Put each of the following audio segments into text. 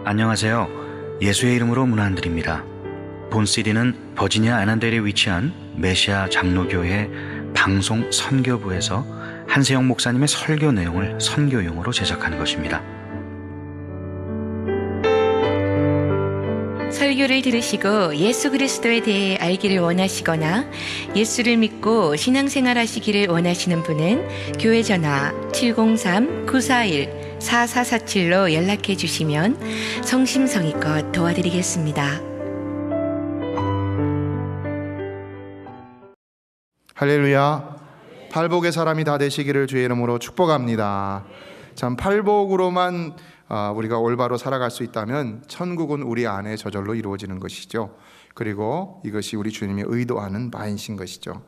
안녕하세요. 예수의 이름으로 문안 안 드립니다. 본 CD는 버지니아 애난델에 위치한 메시아 장로교회 방송 선교부에서 한세영 목사님의 설교 내용을 선교용으로 제작한 것입니다. 설교를 들으시고 예수 그리스도에 대해 알기를 원하시거나 예수를 믿고 신앙생활 하시기를 원하시는 분은 교회 전화 703-941-4447로 연락해 주시면 성심성의껏 도와드리겠습니다. 할렐루야. 팔복의 사람이 다 되시기를 주의 이름으로 축복합니다. 참 팔복으로만 우리가 올바로 살아갈 수 있다면 천국은 우리 안에 저절로 이루어지는 것이죠. 그리고 이것이 우리 주님이 의도하는 바이신 것이죠.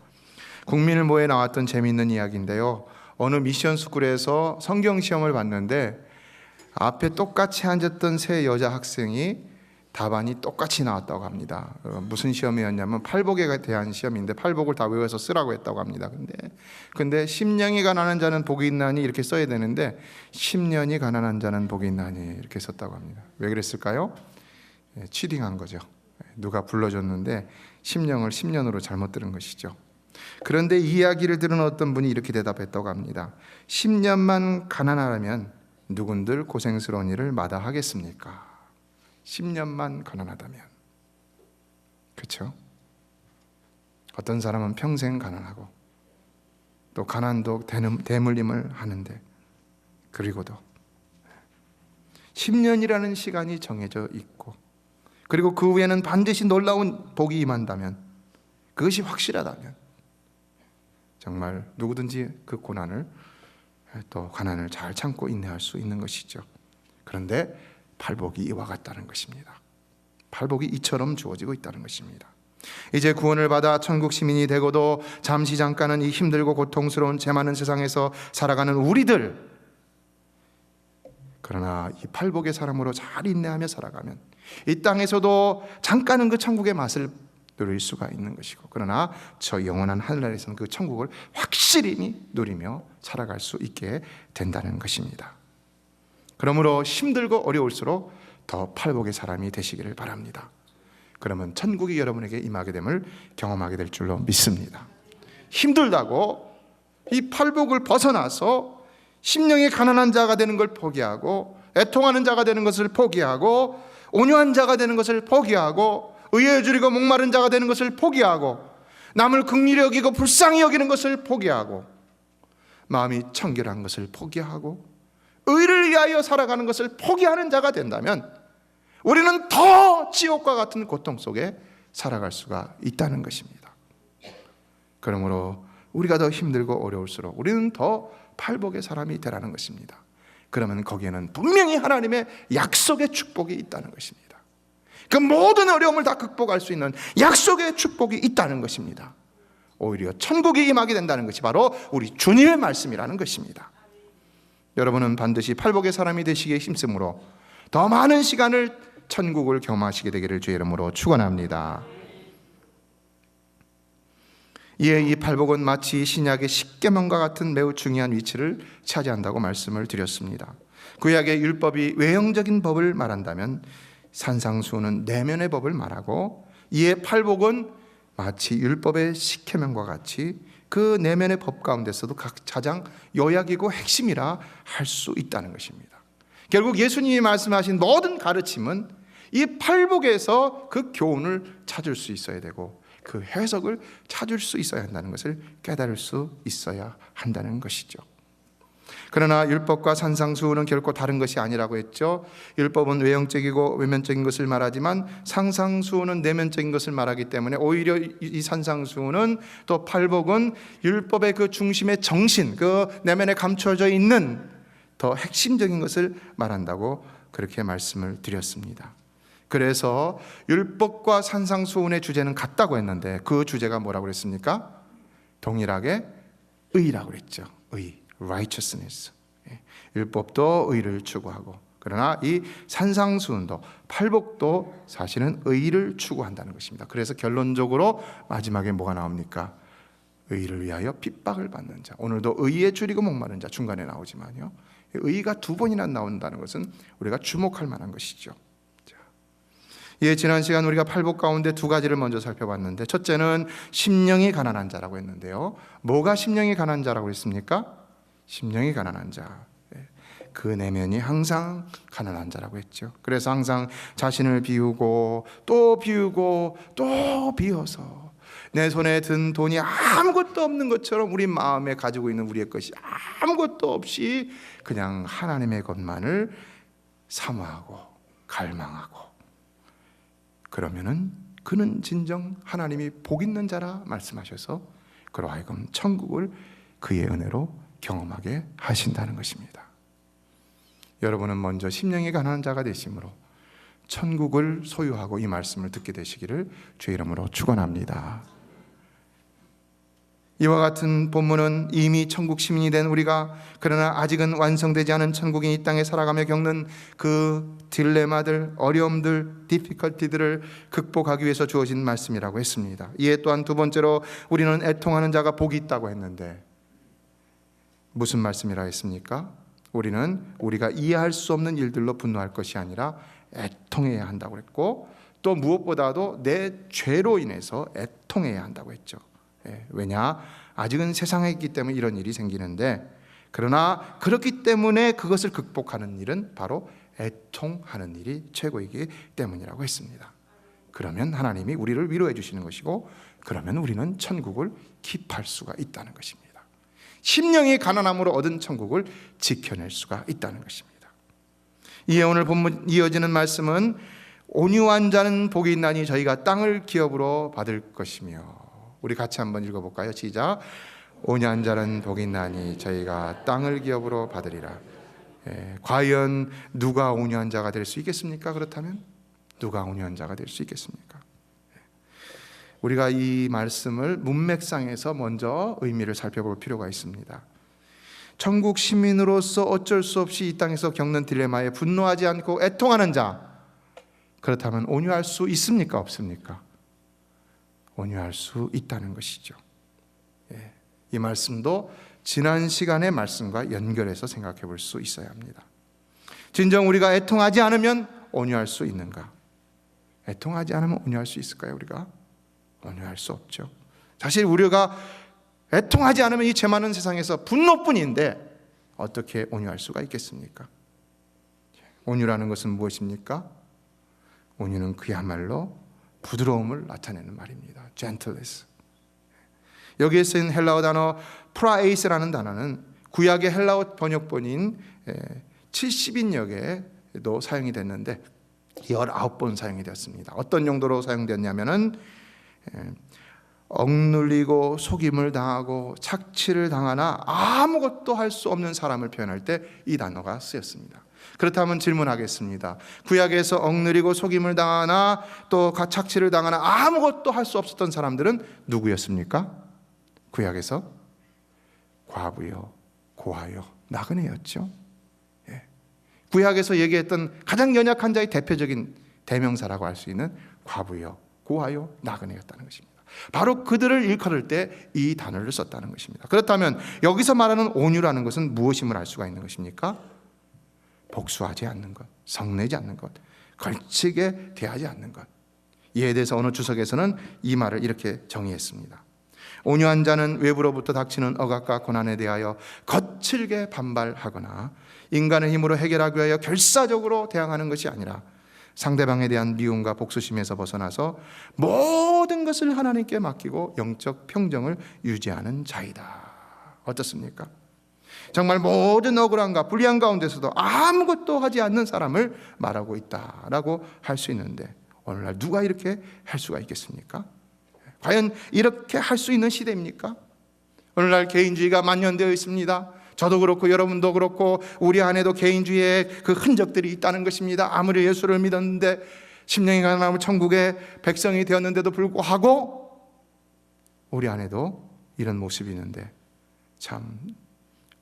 국민을 모에 나왔던 재미있는 이야기인데요. 어느 미션 스쿨에서 성경 시험을 봤는데 앞에 똑같이 앉았던 세 여자 학생이 답안이 똑같이 나왔다고 합니다. 무슨 시험이었냐면 팔복에 대한 시험인데 팔복을 다 외워서 쓰라고 했다고 합니다. 근데 심령이 가난한 자는 복이 있나니 이렇게 써야 되는데 심년이 가난한 자는 복이 있나니 이렇게 썼다고 합니다. 왜 그랬을까요? 치딩한 거죠. 누가 불러줬는데 심령을 심년으로 잘못 들은 것이죠. 그런데 이 이야기를 들은 어떤 분이 이렇게 대답했다고 합니다. 10년만 가난하면 누군들 고생스러운 일을 마다하겠습니까? 10년만 가난하다면. 그렇죠? 어떤 사람은 평생 가난하고 또 가난도 대물림을 하는데 그리고도 10년이라는 시간이 정해져 있고 그리고 그 후에는 반드시 놀라운 복이 임한다면 그것이 확실하다면 정말 누구든지 그 고난을 또 가난을 잘 참고 인내할 수 있는 것이죠. 그런데 팔복이 이와 같다는 것입니다. 팔복이 이처럼 주어지고 있다는 것입니다. 이제 구원을 받아 천국 시민이 되고도 잠시 잠깐은 이 힘들고 고통스러운 죄 많은 세상에서 살아가는 우리들, 그러나 이 팔복의 사람으로 잘 인내하며 살아가면 이 땅에서도 잠깐은 그 천국의 맛을 누릴 수가 있는 것이고, 그러나 저 영원한 하늘나라에서는 그 천국을 확실히 누리며 살아갈 수 있게 된다는 것입니다. 그러므로 힘들고 어려울수록 더 팔복의 사람이 되시기를 바랍니다. 그러면 천국이 여러분에게 임하게 됨을 경험하게 될 줄로 믿습니다. 힘들다고 이 팔복을 벗어나서 심령이 가난한 자가 되는 걸 포기하고 애통하는 자가 되는 것을 포기하고 온유한 자가 되는 것을 포기하고 의에 줄이고 목마른 자가 되는 것을 포기하고 남을 긍휼히 여기고 불쌍히 여기는 것을 포기하고 마음이 청결한 것을 포기하고 의를 위하여 살아가는 것을 포기하는 자가 된다면 우리는 더 지옥과 같은 고통 속에 살아갈 수가 있다는 것입니다. 그러므로 우리가 더 힘들고 어려울수록 우리는 더 팔복의 사람이 되라는 것입니다. 그러면 거기에는 분명히 하나님의 약속의 축복이 있다는 것입니다. 그 모든 어려움을 다 극복할 수 있는 약속의 축복이 있다는 것입니다. 오히려 천국이 임하게 된다는 것이 바로 우리 주님의 말씀이라는 것입니다. 여러분은 반드시 팔복의 사람이 되시기에 힘쓰므로 더 많은 시간을 천국을 경험하시게 되기를 주의 이름으로 축원합니다. 이에 이 팔복은 마치 신약의 십계명과 같은 매우 중요한 위치를 차지한다고 말씀을 드렸습니다. 구약의 율법이 외형적인 법을 말한다면 산상수훈은 내면의 법을 말하고, 이에 팔복은 마치 율법의 십계명과 같이 그 내면의 법 가운데서도 가장 요약이고 핵심이라 할 수 있다는 것입니다. 결국 예수님이 말씀하신 모든 가르침은 이 팔복에서 그 교훈을 찾을 수 있어야 되고 그 해석을 찾을 수 있어야 한다는 것을 깨달을 수 있어야 한다는 것이죠. 그러나 율법과 산상수훈은 결코 다른 것이 아니라고 했죠. 율법은 외형적이고 외면적인 것을 말하지만 산상수훈은 내면적인 것을 말하기 때문에 오히려 이 산상수훈은 또 팔복은 율법의 그 중심의 정신, 그 내면에 감춰져 있는 더 핵심적인 것을 말한다고 그렇게 말씀을 드렸습니다. 그래서 율법과 산상수훈의 주제는 같다고 했는데 그 주제가 뭐라고 그랬습니까? 동일하게 의라고 그랬죠. 의, righteousness. 율법도 의를 추구하고, 그러나 이 산상수훈도 팔복도 사실은 의를 추구한다는 것입니다. 그래서 결론적으로 마지막에 뭐가 나옵니까? 의를 위하여 핍박을 받는 자. 오늘도 의에 줄이고 목마른 자 중간에 나오지만요, 의가 두 번이나 나온다는 것은 우리가 주목할 만한 것이죠. 예, 지난 시간 우리가 팔복 가운데 두 가지를 먼저 살펴봤는데, 첫째는 심령이 가난한 자라고 했는데요. 뭐가 심령이 가난한 자라고 했습니까? 심령이 가난한 자, 그 내면이 항상 가난한 자라고 했죠. 그래서 항상 자신을 비우고 또 비우고 또 비워서 내 손에 든 돈이 아무것도 없는 것처럼 우리 마음에 가지고 있는 우리의 것이 아무것도 없이 그냥 하나님의 것만을 사모하고 갈망하고, 그러면은 그는 진정 하나님이 복 있는 자라 말씀하셔서 그로 하여금 천국을 그의 은혜로 경험하게 하신다는 것입니다. 여러분은 먼저 심령이 가난한 자가 되심으로 천국을 소유하고 이 말씀을 듣게 되시기를 주의 이름으로 축원합니다. 이와 같은 본문은 이미 천국 시민이 된 우리가, 그러나 아직은 완성되지 않은 천국인 이 땅에 살아가며 겪는 그 딜레마들, 어려움들, 디피컬티들을 극복하기 위해서 주어진 말씀이라고 했습니다. 이에 또한 두 번째로 우리는 애통하는 자가 복이 있다고 했는데, 무슨 말씀이라 했습니까? 우리는 우리가 이해할 수 없는 일들로 분노할 것이 아니라 애통해야 한다고 했고, 또 무엇보다도 내 죄로 인해서 애통해야 한다고 했죠. 왜냐? 아직은 세상에 있기 때문에 이런 일이 생기는데, 그러나 그렇기 때문에 그것을 극복하는 일은 바로 애통하는 일이 최고이기 때문이라고 했습니다. 그러면 하나님이 우리를 위로해 주시는 것이고, 그러면 우리는 천국을 킵할 수가 있다는 것입니다. 심령이 가난함으로 얻은 천국을 지켜낼 수가 있다는 것입니다. 이에 오늘 본문 이어지는 말씀은 온유한 자는 복이 있나니 저희가 땅을 기업으로 받을 것이며, 우리 같이 한번 읽어볼까요? 시작. 온유한 자는 복이 있나니 저희가 땅을 기업으로 받으리라. 과연 누가 온유한 자가 될 수 있겠습니까? 그렇다면 누가 온유한 자가 될 수 있겠습니까? 우리가 이 말씀을 문맥상에서 먼저 의미를 살펴볼 필요가 있습니다. 천국 시민으로서 어쩔 수 없이 이 땅에서 겪는 딜레마에 분노하지 않고 애통하는 자, 그렇다면 온유할 수 있습니까? 없습니까? 온유할 수 있다는 것이죠. 이 말씀도 지난 시간의 말씀과 연결해서 생각해 볼 수 있어야 합니다. 진정 우리가 애통하지 않으면 온유할 수 있는가? 애통하지 않으면 온유할 수 있을까요? 우리가 온유할 수 없죠. 사실 우리가 애통하지 않으면 이 죄 많은 세상에서 분노뿐인데 어떻게 온유할 수가 있겠습니까? 온유라는 것은 무엇입니까? 온유는 그야말로 부드러움을 나타내는 말입니다. gentleness. 여기에 쓰인 헬라어 단어 프라에이스라는 단어는 구약의 헬라어 번역본인 70인역에도 사용이 됐는데 19번 사용이 되었습니다. 어떤 용도로 사용됐냐면은 억눌리고 속임을 당하고 착취를 당하나 아무것도 할 수 없는 사람을 표현할 때 이 단어가 쓰였습니다. 그렇다면 질문하겠습니다. 구약에서 억누리고 속임을 당하나 또 착취를 당하나 아무것도 할 수 없었던 사람들은 누구였습니까? 구약에서 과부요, 고아요, 나그네였죠. 구약에서 얘기했던 가장 연약한 자의 대표적인 대명사라고 할 수 있는 과부요, 고아요, 나그네였다는 것입니다. 바로 그들을 일컬을 때 이 단어를 썼다는 것입니다. 그렇다면 여기서 말하는 온유라는 것은 무엇임을 알 수가 있는 것입니까? 복수하지 않는 것, 성내지 않는 것, 걸치게 대하지 않는 것. 이에 대해서 어느 주석에서는 이 말을 이렇게 정의했습니다. 온유한 자는 외부로부터 닥치는 억압과 고난에 대하여 거칠게 반발하거나 인간의 힘으로 해결하기 위하여 결사적으로 대항하는 것이 아니라 상대방에 대한 미움과 복수심에서 벗어나서 모든 것을 하나님께 맡기고 영적 평정을 유지하는 자이다. 어떻습니까? 정말 모든 억울함과 불의한 가운데서도 아무것도 하지 않는 사람을 말하고 있다라고 할 수 있는데, 오늘날 누가 이렇게 할 수가 있겠습니까? 과연 이렇게 할 수 있는 시대입니까? 오늘날 개인주의가 만연되어 있습니다. 저도 그렇고 여러분도 그렇고 우리 안에도 개인주의의 그 흔적들이 있다는 것입니다. 아무리 예수를 믿었는데 심령이 가난하면 천국의 백성이 되었는데도 불구하고 우리 안에도 이런 모습이 있는데, 참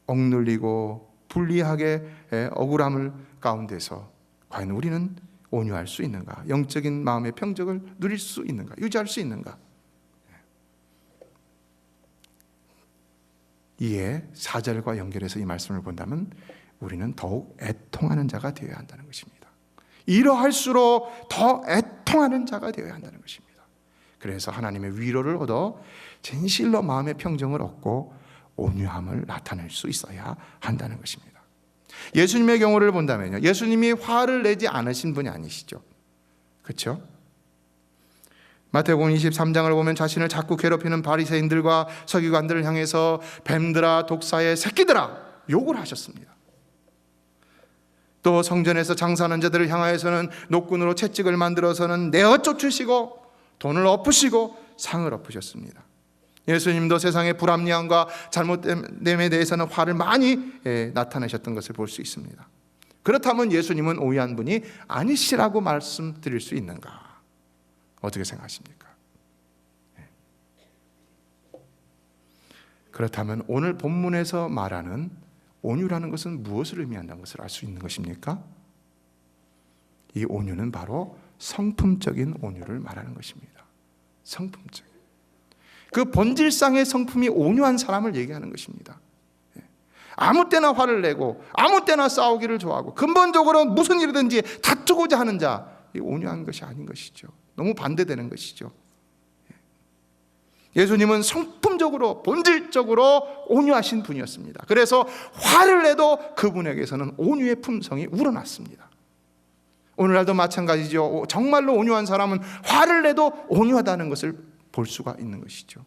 억눌리고 불리하게 억울함을 가운데서 과연 우리는 온유할 수 있는가? 영적인 마음의 평정을 누릴 수 있는가? 유지할 수 있는가? 이에 4절과 연결해서 이 말씀을 본다면 우리는 더욱 애통하는 자가 되어야 한다는 것입니다. 이러할수록 더 애통하는 자가 되어야 한다는 것입니다. 그래서 하나님의 위로를 얻어 진실로 마음의 평정을 얻고 온유함을 나타낼 수 있어야 한다는 것입니다. 예수님의 경우를 본다면요, 예수님이 화를 내지 않으신 분이 아니시죠. 그렇죠? 마태복음 23장을 보면 자신을 자꾸 괴롭히는 바리새인들과 서기관들을 향해서 뱀들아, 독사의 새끼들아 욕을 하셨습니다. 또 성전에서 장사하는 자들을 향하여서는 노끈으로 채찍을 만들어서는 내어 쫓으시고 돈을 엎으시고 상을 엎으셨습니다. 예수님도 세상의 불합리함과 잘못됨에 대해서는 화를 많이 나타내셨던 것을 볼 수 있습니다. 그렇다면 예수님은 오해한 분이 아니시라고 말씀드릴 수 있는가? 어떻게 생각하십니까? 그렇다면 오늘 본문에서 말하는 온유라는 것은 무엇을 의미한다는 것을 알 수 있는 것입니까? 이 온유는 바로 성품적인 온유를 말하는 것입니다. 성품적인. 그 본질상의 성품이 온유한 사람을 얘기하는 것입니다. 아무 때나 화를 내고 아무 때나 싸우기를 좋아하고 근본적으로 무슨 일이든지 다투고자 하는 자, 이 온유한 것이 아닌 것이죠. 너무 반대되는 것이죠. 예수님은 성품적으로 본질적으로 온유하신 분이었습니다. 그래서 화를 내도 그분에게서는 온유의 품성이 우러났습니다. 오늘날도 마찬가지죠. 정말로 온유한 사람은 화를 내도 온유하다는 것을 볼 수가 있는 것이죠.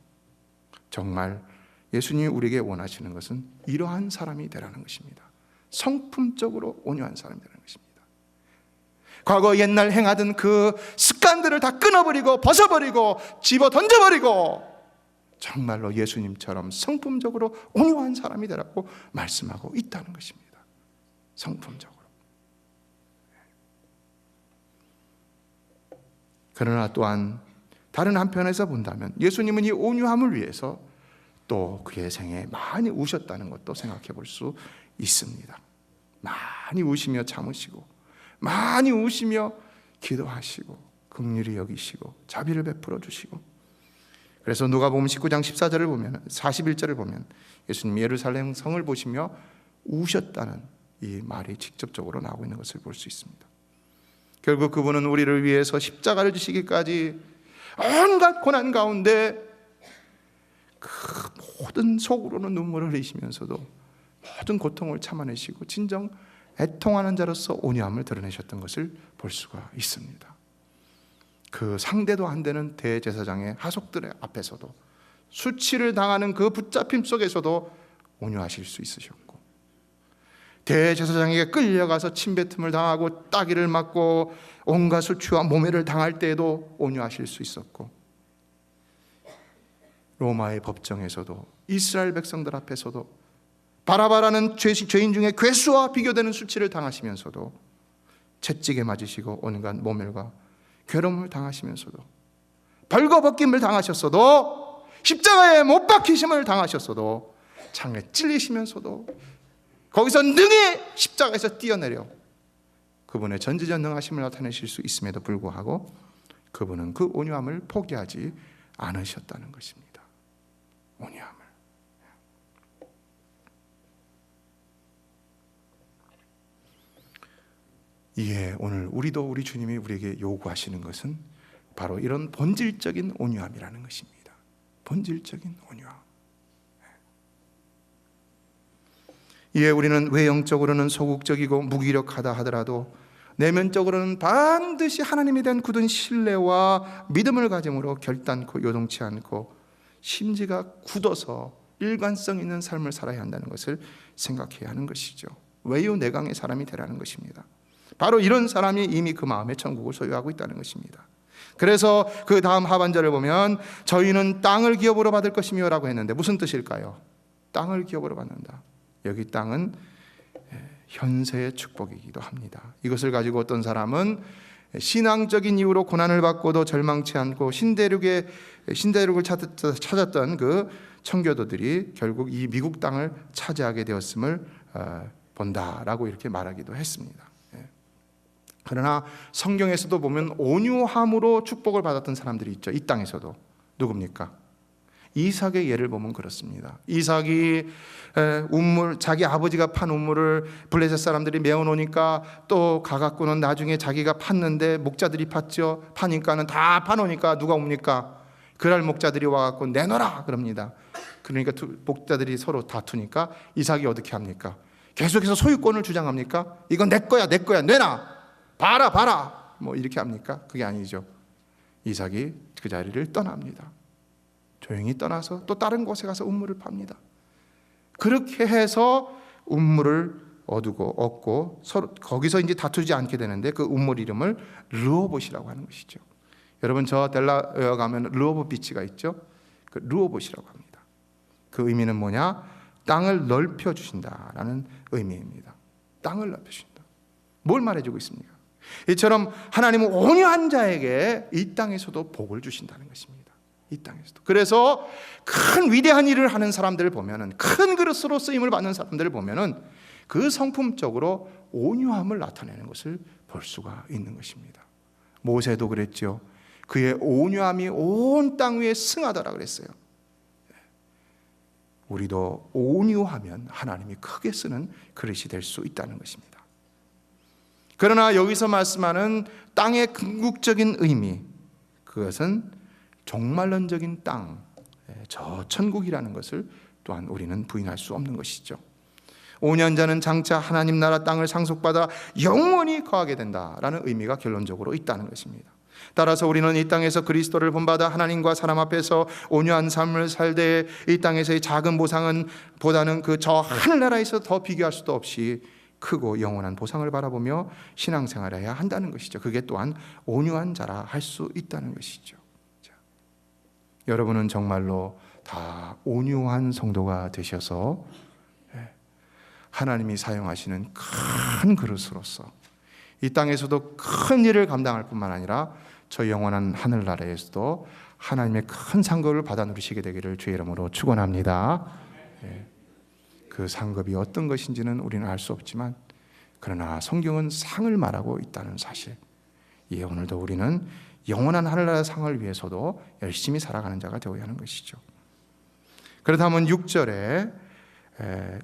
정말 예수님이 우리에게 원하시는 것은 이러한 사람이 되라는 것입니다. 성품적으로 온유한 사람이 되라는 것입니다. 과거 옛날 행하던 그 습관들을 다 끊어버리고 벗어버리고 집어 던져버리고 정말로 예수님처럼 성품적으로 온유한 사람이 되라고 말씀하고 있다는 것입니다. 성품적으로. 그러나 또한 다른 한편에서 본다면 예수님은 이 온유함을 위해서 또 그의 생에 많이 우셨다는 것도 생각해 볼 수 있습니다. 많이 우시며 참으시고 많이 우시며 기도하시고 긍휼히 여기시고 자비를 베풀어 주시고, 그래서 누가복음 19장 14절을 보면 41절을 보면 예수님이 예루살렘 성을 보시며 우셨다는 이 말이 직접적으로 나오고 있는 것을 볼 수 있습니다. 결국 그분은 우리를 위해서 십자가를 지시기까지 온갖 고난 가운데 그 모든 속으로는 눈물을 흘리시면서도 모든 고통을 참아내시고 진정 애통하는 자로서 온유함을 드러내셨던 것을 볼 수가 있습니다. 그 상대도 안 되는 대제사장의 하속들의 앞에서도 수치를 당하는 그 붙잡힘 속에서도 온유하실 수 있으셨고, 대제사장에게 끌려가서 침뱉음을 당하고 따기를 맞고 온갖 수치와 모멸을 당할 때에도 온유하실 수 있었고, 로마의 법정에서도 이스라엘 백성들 앞에서도 바라바라는 죄인 중에 괴수와 비교되는 수치를 당하시면서도 채찍에 맞으시고 온갖 모멸과 괴로움을 당하시면서도 벌거벗김을 당하셨어도 십자가에 못 박히심을 당하셨어도 창에 찔리시면서도 거기서 능히 십자가에서 뛰어내려 그분의 전지전능하심을 나타내실 수 있음에도 불구하고 그분은 그 온유함을 포기하지 않으셨다는 것입니다. 온유함을. 이에 오늘 우리도 우리 주님이 우리에게 요구하시는 것은 바로 이런 본질적인 온유함이라는 것입니다. 본질적인 온유함. 이에 우리는 외형적으로는 소극적이고 무기력하다 하더라도 내면적으로는 반드시 하나님에 대한 굳은 신뢰와 믿음을 가짐으로 결단코 요동치 않고 심지가 굳어서 일관성 있는 삶을 살아야 한다는 것을 생각해야 하는 것이죠. 외유내강의 사람이 되라는 것입니다. 바로 이런 사람이 이미 그 마음의 천국을 소유하고 있다는 것입니다. 그래서 그 다음 하반절을 보면 저희는 땅을 기업으로 받을 것이며 라고 했는데 무슨 뜻일까요? 땅을 기업으로 받는다. 여기 땅은 현세의 축복이기도 합니다. 이것을 가지고 어떤 사람은 신앙적인 이유로 고난을 받고도 절망치 않고 신대륙을 찾았던 그 청교도들이 결국 이 미국 땅을 차지하게 되었음을 본다라고 이렇게 말하기도 했습니다. 그러나 성경에서도 보면 온유함으로 축복을 받았던 사람들이 있죠. 이 땅에서도. 누굽니까? 이삭의 예를 보면 그렇습니다. 이삭이 우물, 자기 아버지가 판 우물을 블레셋 사람들이 메어놓으니까 또 가갖고는 나중에 자기가 팠는데 목자들이 팠죠. 파니까는 다 파놓으니까 누가 옵니까? 그랄 목자들이 와갖고 내놔라 그럽니다. 그러니까 목자들이 서로 다투니까 이삭이 어떻게 합니까? 계속해서 소유권을 주장합니까? 이건 내 거야, 내 거야, 내놔, 봐라 뭐 이렇게 합니까? 그게 아니죠. 이삭이 그 자리를 떠납니다. 조용히 떠나서 또 다른 곳에 가서 우물을 팝니다. 그렇게 해서 우물을 얻고 서로 거기서 이제 다투지 않게 되는데 그 우물 이름을 르호봇이라고 하는 것이죠. 여러분 저 델라웨어 가면 르호봇 비치가 있죠. 그 르호봇이라고 합니다. 그 의미는 뭐냐? 땅을 넓혀 주신다라는 의미입니다. 땅을 넓혀 주신다. 뭘 말해주고 있습니까? 이처럼 하나님은 온유한 자에게 이 땅에서도 복을 주신다는 것입니다. 이 땅에서도. 그래서 큰 위대한 일을 하는 사람들을 보면은, 큰 그릇으로 쓰임을 받는 사람들을 보면은 그 성품적으로 온유함을 나타내는 것을 볼 수가 있는 것입니다. 모세도 그랬죠. 그의 온유함이 온 땅 위에 승하더라 그랬어요. 우리도 온유하면 하나님이 크게 쓰는 그릇이 될 수 있다는 것입니다. 그러나 여기서 말씀하는 땅의 궁극적인 의미, 그것은 종말론적인 땅, 저 천국이라는 것을 또한 우리는 부인할 수 없는 것이죠. 5년 전은 장차 하나님 나라 땅을 상속받아 영원히 거하게 된다라는 의미가 결론적으로 있다는 것입니다. 따라서 우리는 이 땅에서 그리스도를 본받아 하나님과 사람 앞에서 온유한 삶을 살되 이 땅에서의 작은 보상은 보다는 그 저 하늘나라에서 더 비교할 수도 없이 크고 영원한 보상을 바라보며 신앙생활을 해야 한다는 것이죠. 그게 또한 온유한 자라 할 수 있다는 것이죠. 자, 여러분은 정말로 다 온유한 성도가 되셔서 하나님이 사용하시는 큰 그릇으로서 이 땅에서도 큰 일을 감당할 뿐만 아니라 저 영원한 하늘나라에서도 하나님의 큰 상급을 받아 누리시게 되기를 주의 이름으로 축원합니다. 그 상급이 어떤 것인지는 우리는 알 수 없지만 그러나 성경은 상을 말하고 있다는 사실, 오늘도 우리는 영원한 하늘나라 상을 위해서도 열심히 살아가는 자가 되어야 하는 것이죠. 그렇다면 6절에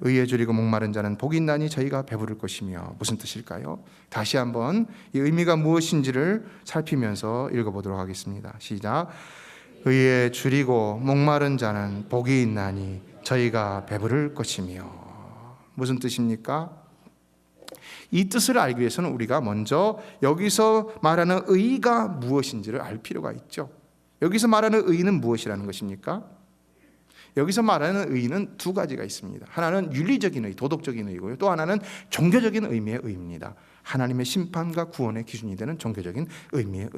의에 줄이고 목마른 자는 복이 있나니 저희가 배부를 것이며, 무슨 뜻일까요? 다시 한번 이 의미가 무엇인지를 살피면서 읽어보도록 하겠습니다. 시작. 의에 줄이고 목마른 자는 복이 있나니 저희가 배부를 것이며. 무슨 뜻입니까? 이 뜻을 알기 위해서는 우리가 먼저 여기서 말하는 의가 무엇인지를 알 필요가 있죠. 여기서 말하는 의는 무엇이라는 것입니까? 여기서 말하는 의는 두 가지가 있습니다. 하나는 윤리적인 의, 도덕적인 의고요. 또 하나는 종교적인 의미의 의입니다. 하나님의 심판과 구원의 기준이 되는 종교적인 의미의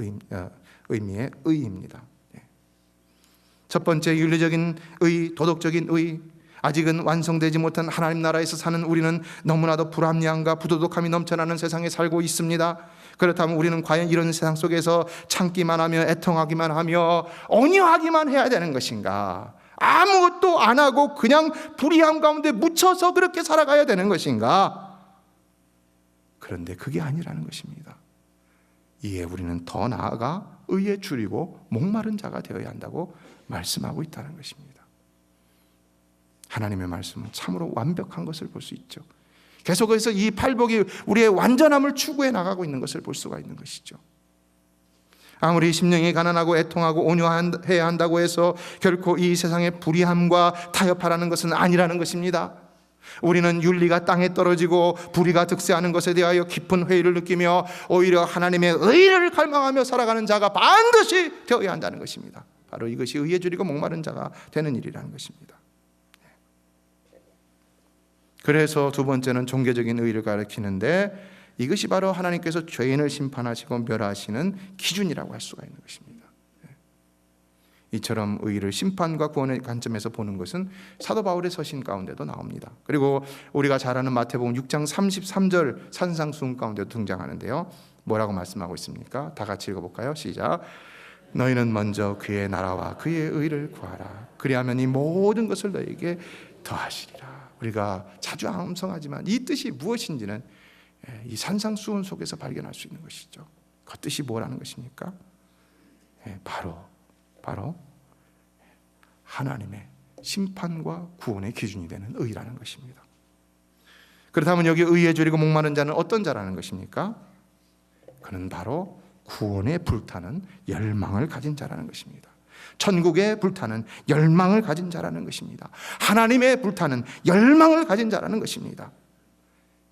의입니다. 첫 번째 윤리적인 의, 도덕적인 의. 아직은 완성되지 못한 하나님 나라에서 사는 우리는 너무나도 불합리함과 부도덕함이 넘쳐나는 세상에 살고 있습니다. 그렇다면 우리는 과연 이런 세상 속에서 참기만 하며 애통하기만 하며 온유하기만 해야 되는 것인가? 아무것도 안 하고 그냥 불의함 가운데 묻혀서 그렇게 살아가야 되는 것인가? 그런데 그게 아니라는 것입니다. 이에 우리는 더 나아가 의에 줄이고 목마른 자가 되어야 한다고 말씀하고 있다는 것입니다. 하나님의 말씀은 참으로 완벽한 것을 볼 수 있죠. 계속해서 이 팔복이 우리의 완전함을 추구해 나가고 있는 것을 볼 수가 있는 것이죠. 아무리 심령이 가난하고 애통하고 온유해야 한다고 해서 결코 이 세상의 불의함과 타협하라는 것은 아니라는 것입니다. 우리는 윤리가 땅에 떨어지고 불의가 득세하는 것에 대하여 깊은 회의를 느끼며 오히려 하나님의 의를 갈망하며 살아가는 자가 반드시 되어야 한다는 것입니다. 바로 이것이 의에 줄이고 목마른 자가 되는 일이라는 것입니다. 그래서 두 번째는 종교적인 의를 가리키는데, 이것이 바로 하나님께서 죄인을 심판하시고 멸하시는 기준이라고 할 수가 있는 것입니다. 이처럼 의를 심판과 구원의 관점에서 보는 것은 사도 바울의 서신 가운데도 나옵니다. 그리고 우리가 잘 아는 마태복음 6장 33절 산상수훈 가운데도 등장하는데요. 뭐라고 말씀하고 있습니까? 다 같이 읽어볼까요? 시작. 너희는 먼저 그의 나라와 그의 의를 구하라. 그리하면 이 모든 것을 너희에게 더하시리라. 우리가 자주 암송하지만 이 뜻이 무엇인지는 이 산상수훈 속에서 발견할 수 있는 것이죠. 그 뜻이 뭐라는 것입니까? 바로 하나님의 심판과 구원의 기준이 되는 의라는 것입니다. 그렇다면 여기 의에 줄이고 목마른 자는 어떤 자라는 것입니까? 그는 바로 구원에 불타는 열망을 가진 자라는 것입니다. 천국에 불타는 열망을 가진 자라는 것입니다. 하나님에 불타는 열망을 가진 자라는 것입니다.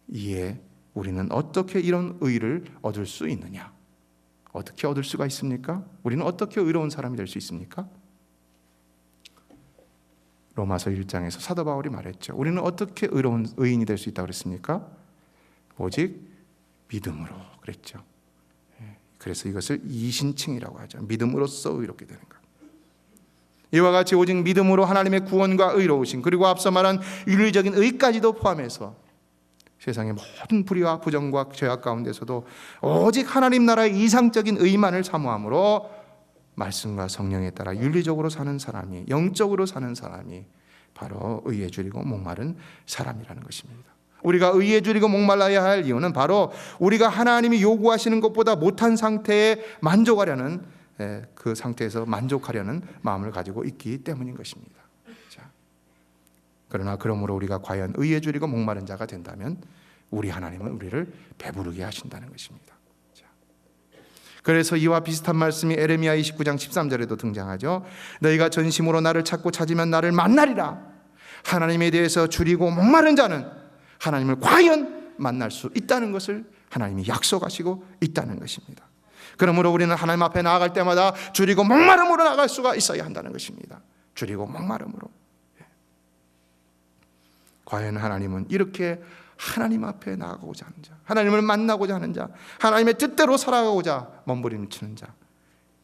이에 우리는 어떻게 이런 의를 얻을 수 있느냐? 어떻게 얻을 수가 있습니까? 우리는 어떻게 의로운 사람이 될 수 있습니까? 로마서 1장에서 사도 바울이 말했죠. 우리는 어떻게 의로운 의인이 될 수 있다고 그랬습니까? 오직 믿음으로 그랬죠. 그래서 이것을 이신칭이라고 하죠. 믿음으로써 의롭게 되는 것. 이와 같이 오직 믿음으로 하나님의 구원과 의로우심, 그리고 앞서 말한 윤리적인 의까지도 포함해서 세상의 모든 불의와 부정과 죄악 가운데서도 오직 하나님 나라의 이상적인 의만을 사모함으로 말씀과 성령에 따라 윤리적으로 사는 사람이, 영적으로 사는 사람이 바로 의에 줄이고 목마른 사람이라는 것입니다. 우리가 의에 줄이고 목말라야 할 이유는 바로 우리가 하나님이 요구하시는 것보다 못한 상태에 만족하려는, 그 상태에서 만족하려는 마음을 가지고 있기 때문인 것입니다. 자, 그러나 그러므로 우리가 과연 의에 줄이고 목마른 자가 된다면 우리 하나님은 우리를 배부르게 하신다는 것입니다. 자, 그래서 이와 비슷한 말씀이 에레미야 29장 13절에도 등장하죠. 너희가 전심으로 나를 찾고 찾으면 나를 만나리라. 하나님에 대해서 줄이고 목마른 자는 하나님을 과연 만날 수 있다는 것을 하나님이 약속하시고 있다는 것입니다. 그러므로 우리는 하나님 앞에 나아갈 때마다 줄이고 목마름으로 나아갈 수가 있어야 한다는 것입니다. 줄이고 목마름으로. 과연 하나님은 이렇게 하나님 앞에 나아가고자 하는 자, 하나님을 만나고자 하는 자, 하나님의 뜻대로 살아가고자 몸부림치는 자,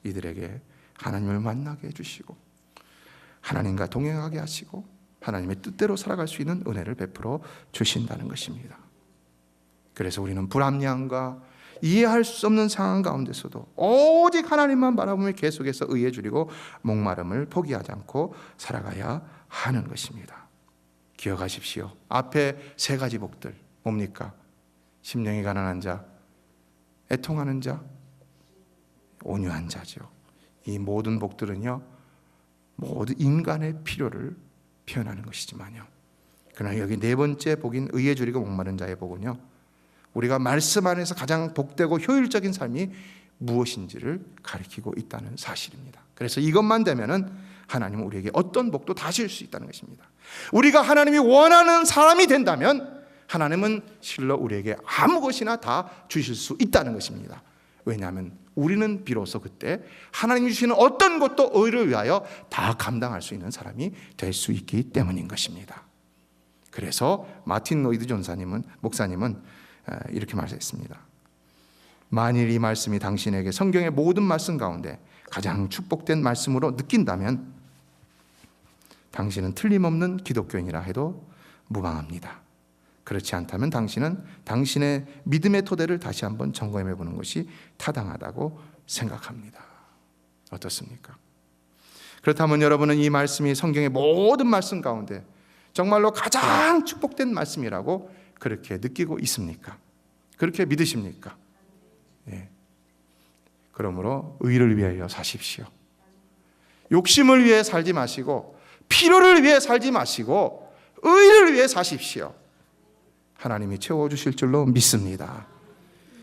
이들에게 하나님을 만나게 해주시고 하나님과 동행하게 하시고 하나님의 뜻대로 살아갈 수 있는 은혜를 베풀어 주신다는 것입니다. 그래서 우리는 불합리함과 이해할 수 없는 상황 가운데서도 오직 하나님만 바라보며 계속해서 의에 줄이고 목마름을 포기하지 않고 살아가야 하는 것입니다. 기억하십시오. 앞에 세 가지 복들 뭡니까? 심령이 가난한 자, 애통하는 자, 온유한 자죠. 이 모든 복들은요, 모두 인간의 필요를 표현하는 것이지만요, 그러나 여기 네 번째 복인 의에 줄이고 목마른 자의 복은요, 우리가 말씀 안에서 가장 복되고 효율적인 삶이 무엇인지를 가리키고 있다는 사실입니다. 그래서 이것만 되면은 하나님은 우리에게 어떤 복도 다 줄 수 있다는 것입니다. 우리가 하나님이 원하는 사람이 된다면 하나님은 실로 우리에게 아무 것이나 다 주실 수 있다는 것입니다. 왜냐하면 우리는 비로소 그때 하나님이 주시는 어떤 것도 의를 위하여 다 감당할 수 있는 사람이 될 수 있기 때문인 것입니다. 그래서 마틴 로이드 목사님은 이렇게 말했습니다. 만일 이 말씀이 당신에게 성경의 모든 말씀 가운데 가장 축복된 말씀으로 느낀다면 당신은 틀림없는 기독교인이라 해도 무방합니다. 그렇지 않다면 당신은 당신의 믿음의 토대를 다시 한번 점검해 보는 것이 타당하다고 생각합니다. 어떻습니까? 그렇다면 여러분은 이 말씀이 성경의 모든 말씀 가운데 정말로 가장 축복된 말씀이라고 그렇게 느끼고 있습니까? 그렇게 믿으십니까? 예. 그러므로 의를 위하여 사십시오. 욕심을 위해 살지 마시고 필요를 위해 살지 마시고 의를 위해 사십시오. 하나님이 채워주실 줄로 믿습니다.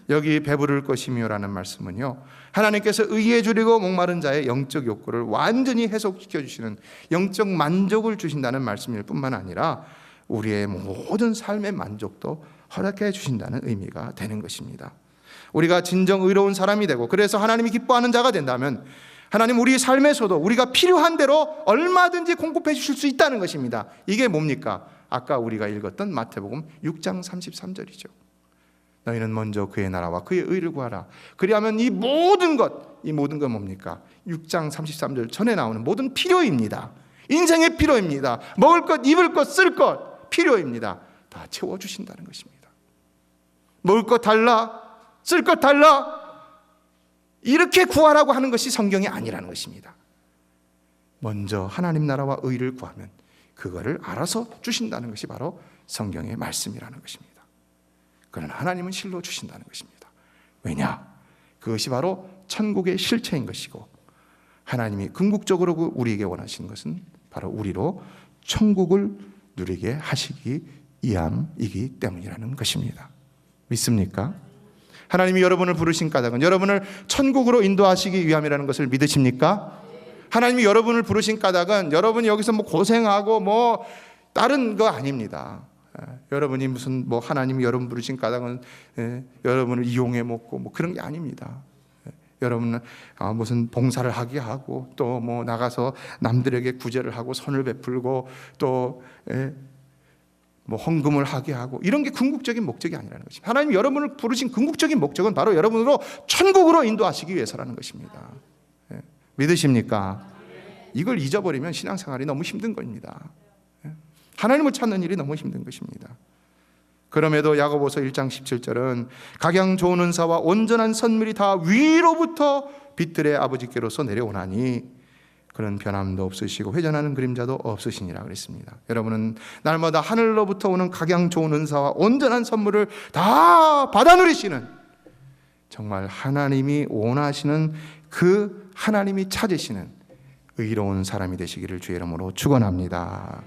여기 배부를 것이며라는 말씀은요, 하나님께서 의에 줄이고 목마른 자의 영적 욕구를 완전히 해소시켜 주시는 영적 만족을 주신다는 말씀일 뿐만 아니라 우리의 모든 삶의 만족도 허락해 주신다는 의미가 되는 것입니다. 우리가 진정 의로운 사람이 되고 그래서 하나님이 기뻐하는 자가 된다면 하나님 우리 삶에서도 우리가 필요한 대로 얼마든지 공급해 주실 수 있다는 것입니다. 이게 뭡니까? 아까 우리가 읽었던 마태복음 6장 33절이죠. 너희는 먼저 그의 나라와 그의 의를 구하라. 그리하면 이 모든 것 뭡니까? 6장 33절 전에 나오는 모든 필요입니다. 인생의 필요입니다. 먹을 것, 입을 것, 쓸 것, 필요입니다. 다 채워주신다는 것입니다. 먹을 것 달라, 쓸 것 달라, 이렇게 구하라고 하는 것이 성경이 아니라는 것입니다. 먼저 하나님 나라와 의를 구하면 그거를 알아서 주신다는 것이 바로 성경의 말씀이라는 것입니다. 그러나 하나님은 실로 주신다는 것입니다. 왜냐? 그것이 바로 천국의 실체인 것이고 하나님이 궁극적으로 우리에게 원하시는 것은 바로 우리로 천국을 누리게 하시기 위함이기 때문이라는 것입니다. 믿습니까? 하나님이 여러분을 부르신 까닭은 여러분을 천국으로 인도하시기 위함이라는 것을 믿으십니까? 하나님이 여러분을 부르신 까닭은 여러분이 여기서 뭐 고생하고 뭐 다른 거 아닙니다. 여러분이 무슨 뭐 하나님이 여러분 부르신 까닭은 여러분을 이용해 먹고 뭐 그런 게 아닙니다. 여러분은 무슨 봉사를 하게 하고 또 뭐 나가서 남들에게 구제를 하고 선을 베풀고 또 뭐 헌금을 하게 하고 이런 게 궁극적인 목적이 아니라는 것입니다. 하나님이 여러분을 부르신 궁극적인 목적은 바로 여러분으로 천국으로 인도하시기 위해서라는 것입니다. 믿으십니까? 이걸 잊어버리면 신앙생활이 너무 힘든 겁니다. 하나님을 찾는 일이 너무 힘든 것입니다. 그럼에도 야고보서 1장 17절은 각양 좋은 은사와 온전한 선물이 다 위로부터 빛들의 아버지께로서 내려오나니 그런 변함도 없으시고 회전하는 그림자도 없으시니라 그랬습니다. 여러분은 날마다 하늘로부터 오는 각양 좋은 은사와 온전한 선물을 다 받아 누리시는 정말 하나님이 원하시는 그 하나님이 찾으시는 의로운 사람이 되시기를 주의 이름으로 축원합니다.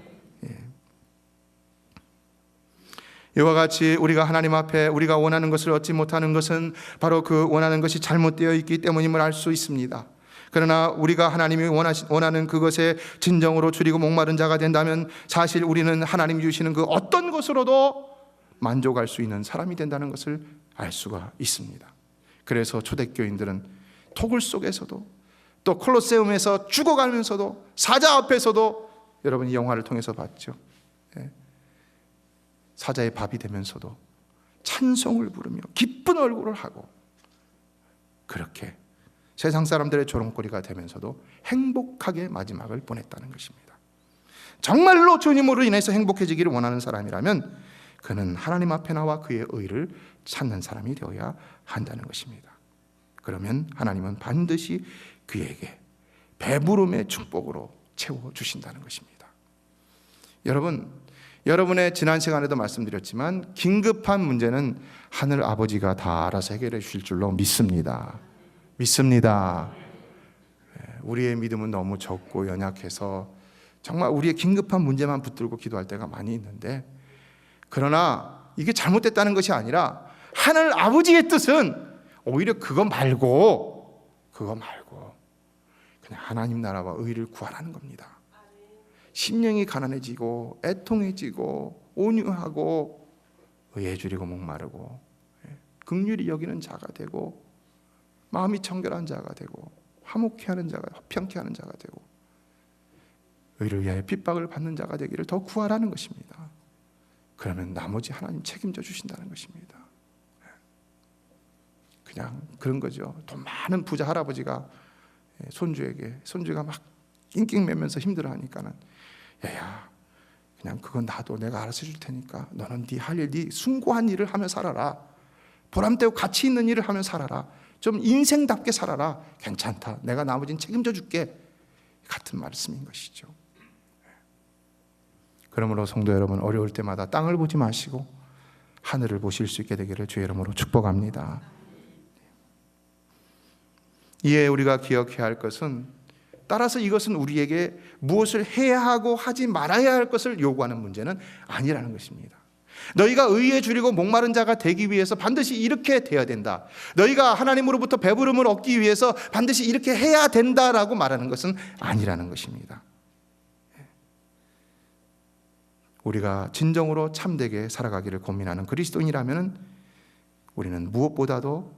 이와 같이 우리가 하나님 앞에 우리가 원하는 것을 얻지 못하는 것은 바로 그 원하는 것이 잘못되어 있기 때문임을 알 수 있습니다. 그러나 우리가 하나님이 원하는 그것에 진정으로 줄이고 목마른 자가 된다면 사실 우리는 하나님이 주시는 그 어떤 것으로도 만족할 수 있는 사람이 된다는 것을 알 수가 있습니다. 그래서 초대교인들은 토굴 속에서도 또 콜로세움에서 죽어가면서도 사자 앞에서도 여러분 이 영화를 통해서 봤죠. 사자의 밥이 되면서도 찬송을 부르며 기쁜 얼굴을 하고 그렇게 세상 사람들의 조롱거리가 되면서도 행복하게 마지막을 보냈다는 것입니다. 정말로 주님으로 인해서 행복해지기를 원하는 사람이라면 그는 하나님 앞에 나와 그의 의를 찾는 사람이 되어야 한다는 것입니다. 그러면 하나님은 반드시 그에게 배부름의 축복으로 채워주신다는 것입니다. 여러분의 지난 시간에도 말씀드렸지만 긴급한 문제는 하늘 아버지가 다 알아서 해결해 주실 줄로 믿습니다. 우리의 믿음은 너무 적고 연약해서 정말 우리의 긴급한 문제만 붙들고 기도할 때가 많이 있는데, 그러나 이게 잘못됐다는 것이 아니라 하늘 아버지의 뜻은 오히려 그거 말고 그냥 하나님 나라와 의를 구하라는 겁니다. 심령이 가난해지고 애통해지고 온유하고 의에 줄이고 목마르고 긍휼히 여기는 자가 되고 마음이 청결한 자가 되고 화목케 하는 자가, 화평케 하는 자가 되고 의를 위하여 핍박을 받는 자가 되기를 더 구하라는 것입니다. 그러면 나머지 하나님 책임져 주신다는 것입니다. 그냥 그런 거죠. 돈 많은 부자 할아버지가 손주가 막 낑낑매면서 힘들어하니까는 야야 그냥 그건 놔둬, 내가 알아서 해줄 테니까 너는 네 할 일, 네 숭고한 일을 하며 살아라, 보람되고 가치 있는 일을 하며 살아라, 좀 인생답게 살아라, 괜찮다, 내가 나머지는 책임져 줄게, 같은 말씀인 것이죠. 그러므로 성도 여러분, 어려울 때마다 땅을 보지 마시고 하늘을 보실 수 있게 되기를 주의 이름으로 축복합니다. 이에 우리가 기억해야 할 것은, 따라서 이것은 우리에게 무엇을 해야 하고 하지 말아야 할 것을 요구하는 문제는 아니라는 것입니다. 너희가 의에 줄이고 목마른 자가 되기 위해서 반드시 이렇게 돼야 된다, 너희가 하나님으로부터 배부름을 얻기 위해서 반드시 이렇게 해야 된다라고 말하는 것은 아니라는 것입니다. 우리가 진정으로 참되게 살아가기를 고민하는 그리스도인이라면 우리는 무엇보다도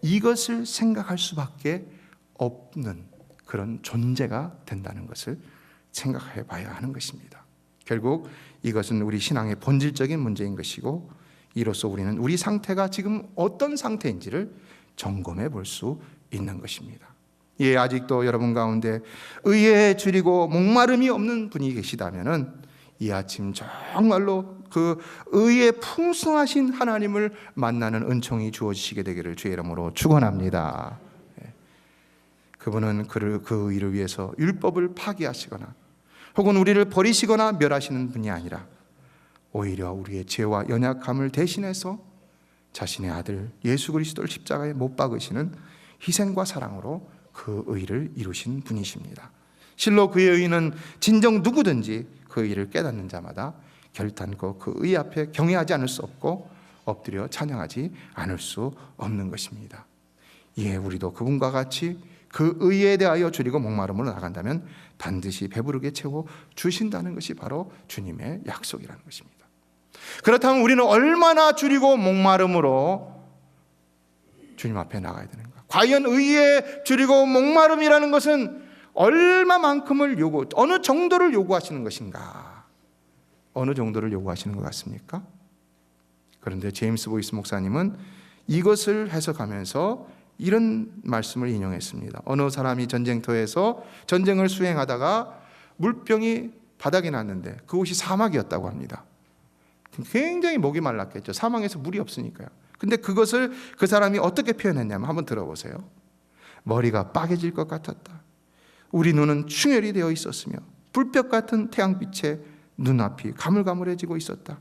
이것을 생각할 수밖에 없는 그런 존재가 된다는 것을 생각해 봐야 하는 것입니다. 결국 이것은 우리 신앙의 본질적인 문제인 것이고, 이로써 우리는 우리 상태가 지금 어떤 상태인지를 점검해 볼 수 있는 것입니다. 예, 아직도 여러분 가운데 의에 줄이고 목마름이 없는 분이 계시다면은 이 아침 정말로 그 의에 풍성하신 하나님을 만나는 은총이 주어지시게 되기를 주의 이름으로 축원합니다. 그분은 그 의를 위해서 율법을 파기하시거나 혹은 우리를 버리시거나 멸하시는 분이 아니라 오히려 우리의 죄와 연약함을 대신해서 자신의 아들 예수 그리스도를 십자가에 못 박으시는 희생과 사랑으로 그 의를 이루신 분이십니다. 실로 그의 의는 진정 누구든지 그 의를 깨닫는 자마다 결단코 그 의 앞에 경외하지 않을 수 없고 엎드려 찬양하지 않을 수 없는 것입니다. 예, 우리도 그분과 같이 그 의에 대하여 줄이고 목마름으로 나간다면 반드시 배부르게 채워 주신다는 것이 바로 주님의 약속이라는 것입니다. 그렇다면 우리는 얼마나 줄이고 목마름으로 주님 앞에 나가야 되는가? 과연 의에 줄이고 목마름이라는 것은 얼마만큼을 어느 정도를 요구하시는 것인가? 어느 정도를 요구하시는 것 같습니까? 그런데 제임스 보이스 목사님은 이것을 해석하면서 이런 말씀을 인용했습니다. 어느 사람이 전쟁터에서 전쟁을 수행하다가 물병이 바닥에 났는데 그곳이 사막이었다고 합니다. 굉장히 목이 말랐겠죠. 사막에서 물이 없으니까요. 근데 그것을 그 사람이 어떻게 표현했냐면 한번 들어보세요. 머리가 빠개질 것 같았다. 우리 눈은 충혈이 되어 있었으며 불볕 같은 태양빛에 눈앞이 가물가물해지고 있었다.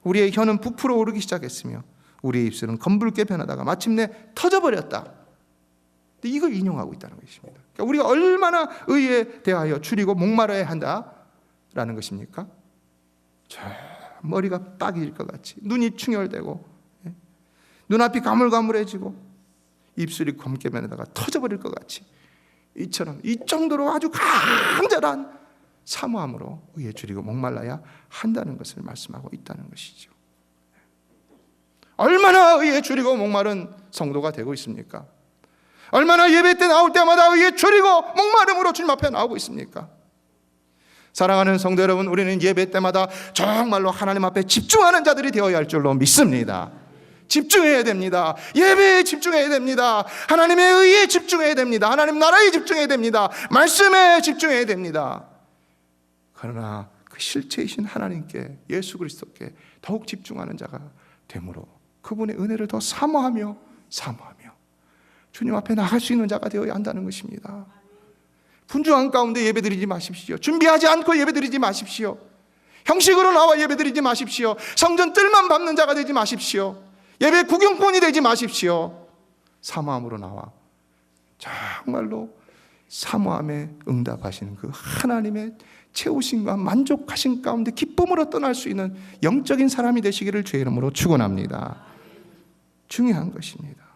우리의 혀는 부풀어 오르기 시작했으며 우리의 입술은 검붉게 변하다가 마침내 터져버렸다. 이걸 인용하고 있다는 것입니다. 그러니까 우리가 얼마나 의에 대하여 줄이고 목마라야 한다라는 것입니까? 머리가 빠질 것 같이 눈이 충혈되고 눈앞이 가물가물해지고 입술이 검게 변하다가 터져버릴 것 같이 이처럼 이 정도로 아주 간절한 사모함으로 의에 줄이고 목말라야 한다는 것을 말씀하고 있다는 것이죠. 얼마나 의에 줄이고 목마른 성도가 되고 있습니까? 얼마나 예배 때 나올 때마다 의에 줄이고 목마름으로 주님 앞에 나오고 있습니까? 사랑하는 성도 여러분, 우리는 예배 때마다 정말로 하나님 앞에 집중하는 자들이 되어야 할 줄로 믿습니다. 집중해야 됩니다. 예배에 집중해야 됩니다. 하나님의 의에 집중해야 됩니다. 하나님 나라에 집중해야 됩니다. 말씀에 집중해야 됩니다. 그러나 그 실체이신 하나님께, 예수 그리스도께 더욱 집중하는 자가 되므로 그분의 은혜를 더 사모하며 주님 앞에 나갈 수 있는 자가 되어야 한다는 것입니다. 분주한 가운데 예배드리지 마십시오. 준비하지 않고 예배드리지 마십시오. 형식으로 나와 예배드리지 마십시오. 성전 뜰만 밟는 자가 되지 마십시오. 예배 구경꾼이 되지 마십시오. 사모함으로 나와 정말로 사모함에 응답하시는 그 하나님의 채우심과 만족하신 가운데 기쁨으로 떠날 수 있는 영적인 사람이 되시기를 주의 이름으로 축원합니다. 중요한 것입니다.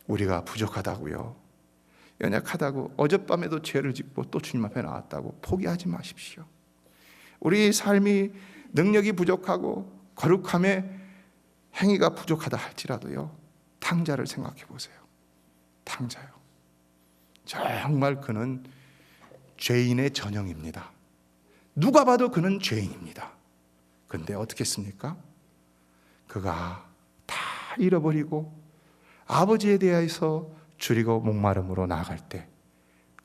우리가 부족하다고요, 연약하다고 어젯밤에도 죄를 짓고 또 주님 앞에 나왔다고 포기하지 마십시오. 우리 삶이 능력이 부족하고 거룩함의 행위가 부족하다 할지라도요, 탕자를 생각해 보세요. 탕자요, 정말 그는 죄인의 전형입니다. 누가 봐도 그는 죄인입니다. 그런데 어떻게 했습니까? 그가 다 잃어버리고 아버지에 대해서 줄이고 목마름으로 나아갈 때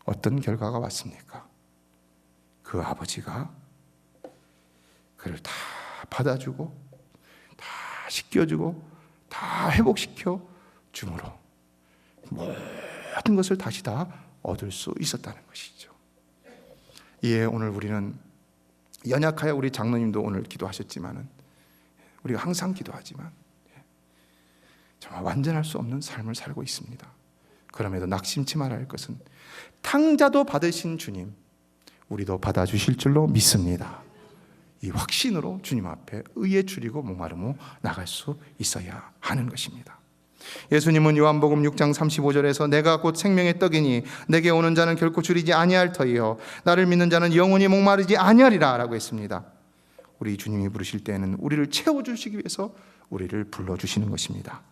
어떤 결과가 왔습니까? 그 아버지가 그를 다 받아주고 다 씻겨주고 다 회복시켜 주므로 모든 것을 다시 다 얻을 수 있었다는 것이죠. 예, 오늘 우리는 연약하여 우리 장로님도 오늘 기도하셨지만은 우리가 항상 기도하지만 정말 완전할 수 없는 삶을 살고 있습니다. 그럼에도 낙심치 말아야 할 것은 탕자도 받으신 주님, 우리도 받아주실 줄로 믿습니다. 이 확신으로 주님 앞에 의에 줄이고 목마름으로 나갈 수 있어야 하는 것입니다. 예수님은 요한복음 6장 35절에서 내가 곧 생명의 떡이니 내게 오는 자는 결코 줄이지 아니할 터이요 나를 믿는 자는 영원히 목마르지 아니하리라 라고 했습니다. 우리 주님이 부르실 때에는 우리를 채워주시기 위해서 우리를 불러주시는 것입니다.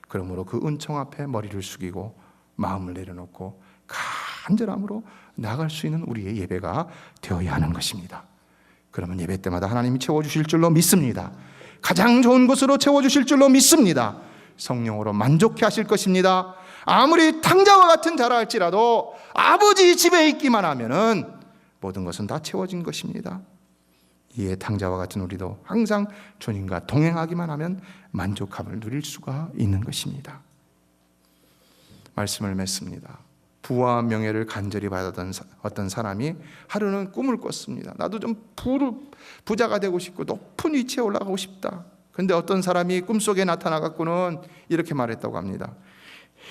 그러므로 그 은총 앞에 머리를 숙이고 마음을 내려놓고 간절함으로 나갈 수 있는 우리의 예배가 되어야 하는 것입니다. 그러면 예배 때마다 하나님이 채워주실 줄로 믿습니다. 가장 좋은 곳으로 채워주실 줄로 믿습니다. 성령으로 만족해 하실 것입니다. 아무리 탕자와 같은 자라 할지라도 아버지 집에 있기만 하면은 모든 것은 다 채워진 것입니다. 이에 탕자와 같은 우리도 항상 주님과 동행하기만 하면 만족함을 누릴 수가 있는 것입니다. 말씀을 맺습니다. 부와 명예를 간절히 받았던 어떤 사람이 하루는 꿈을 꿨습니다. 나도 좀 부자가 되고 싶고 높은 위치에 올라가고 싶다. 그런데 어떤 사람이 꿈속에 나타나갖고는 이렇게 말했다고 합니다.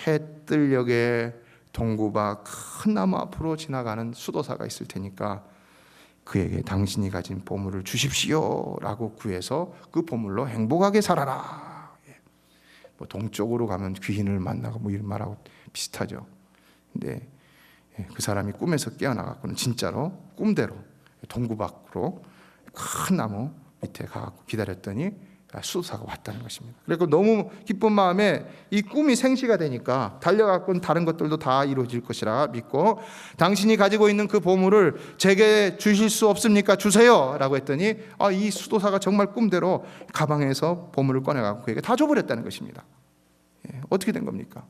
해 뜰녘에 동구바 큰 나무 앞으로 지나가는 수도사가 있을 테니까 그에게 당신이 가진 보물을 주십시오 라고 구해서 그 보물로 행복하게 살아라. 뭐 동쪽으로 가면 귀인을 만나고 뭐 이런 말하고 비슷하죠. 근데 그 사람이 꿈에서 깨어나갖고는 진짜로 꿈대로 동구 밖으로 큰 나무 밑에 가갖고 기다렸더니 수도사가 왔다는 것입니다. 그리고 너무 기쁜 마음에 이 꿈이 생시가 되니까 달려갖고는 다른 것들도 다 이루어질 것이라 믿고 당신이 가지고 있는 그 보물을 제게 주실 수 없습니까? 주세요 라고 했더니 이 수도사가 정말 꿈대로 가방에서 보물을 꺼내갖고 그에게 다 줘버렸다는 것입니다. 어떻게 된 겁니까?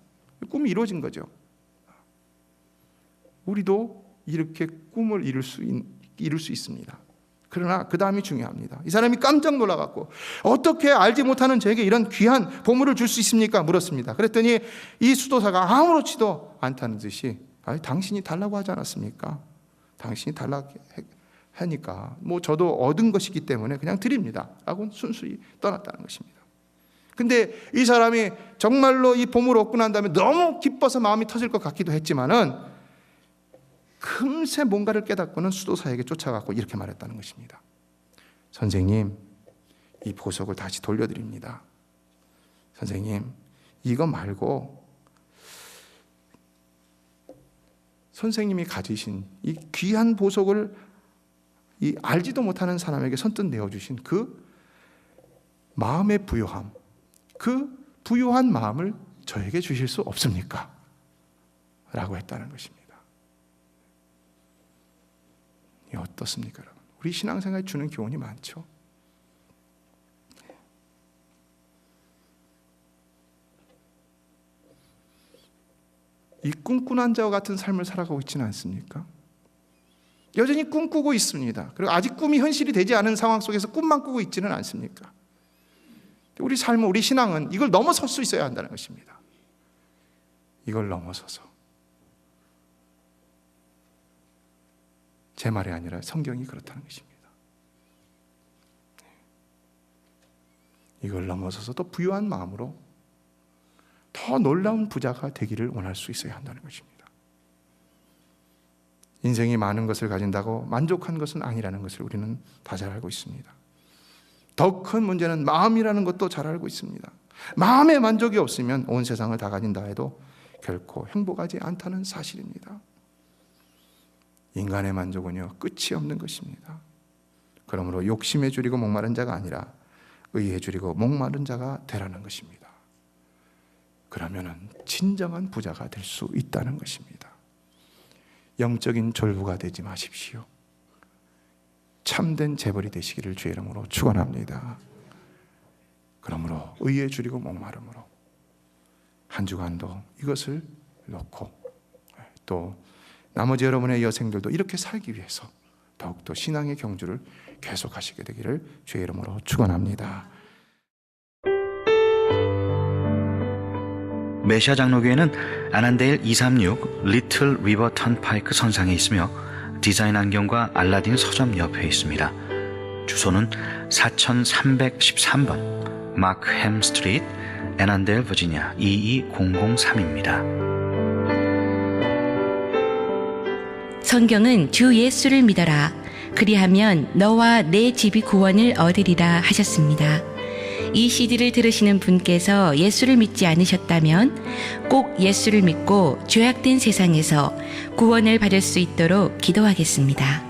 꿈이 이루어진 거죠. 우리도 이렇게 꿈을 이룰 수 있습니다. 그러나 그 다음이 중요합니다. 이 사람이 깜짝 놀라갖고 어떻게 알지 못하는 저에게 이런 귀한 보물을 줄 수 있습니까? 물었습니다. 그랬더니 이 수도사가 아무렇지도 않다는 듯이 당신이 달라고 하지 않았습니까? 당신이 달라고 하니까 뭐 저도 얻은 것이기 때문에 그냥 드립니다 라고 순수히 떠났다는 것입니다. 근데 이 사람이 정말로 이 보물을 얻고 난 다음에 너무 기뻐서 마음이 터질 것 같기도 했지만은 금세 뭔가를 깨닫고는 수도사에게 쫓아가고 이렇게 말했다는 것입니다. 선생님, 이 보석을 다시 돌려드립니다. 선생님, 이거 말고 선생님이 가지신 이 귀한 보석을 이 알지도 못하는 사람에게 선뜻 내어주신 그 마음의 부요함, 그 부요한 마음을 저에게 주실 수 없습니까? 라고 했다는 것입니다. 어떻습니까, 여러분? 우리 신앙생활에 주는 교훈이 많죠. 이 꿈꾸는 자와 같은 삶을 살아가고 있지는 않습니까? 여전히 꿈꾸고 있습니다. 그리고 아직 꿈이 현실이 되지 않은 상황 속에서 꿈만 꾸고 있지는 않습니까? 우리 삶은, 우리 신앙은 이걸 넘어설 수 있어야 한다는 것입니다. 이걸 넘어서서 제 말이 아니라 성경이 그렇다는 것입니다. 이걸 넘어서서 더 부유한 마음으로 더 놀라운 부자가 되기를 원할 수 있어야 한다는 것입니다. 인생이 많은 것을 가진다고 만족한 것은 아니라는 것을 우리는 다 잘 알고 있습니다. 더 큰 문제는 마음이라는 것도 잘 알고 있습니다. 마음의 만족이 없으면 온 세상을 다 가진다 해도 결코 행복하지 않다는 사실입니다. 인간의 만족은요, 끝이 없는 것입니다. 그러므로 욕심에 줄이고 목마른 자가 아니라 의에 줄이고 목마른 자가 되라는 것입니다. 그러면은 진정한 부자가 될 수 있다는 것입니다. 영적인 졸부가 되지 마십시오. 참된 재벌이 되시기를 주의 이름으로 축원합니다. 그러므로 의에 줄이고 목마름으로 한 주간도 이것을 놓고 또 나머지 여러분의 여생들도 이렇게 살기 위해서 더욱더 신앙의 경주를 계속하시게 되기를 주의 이름으로 축원합니다. 메시아 장로교회는 아난데일 236 리틀 리버 턴파이크 선상에 있으며 디자인 안경과 알라딘 서점 옆에 있습니다. 주소는 4313번 마크햄 스트리트, 애난데일, 버지니아 22003입니다. 성경은 주 예수를 믿어라. 그리하면 너와 내 집이 구원을 얻으리라 하셨습니다. 이 CD를 들으시는 분께서 예수를 믿지 않으셨다면 꼭 예수를 믿고 죄악된 세상에서 구원을 받을 수 있도록 기도하겠습니다.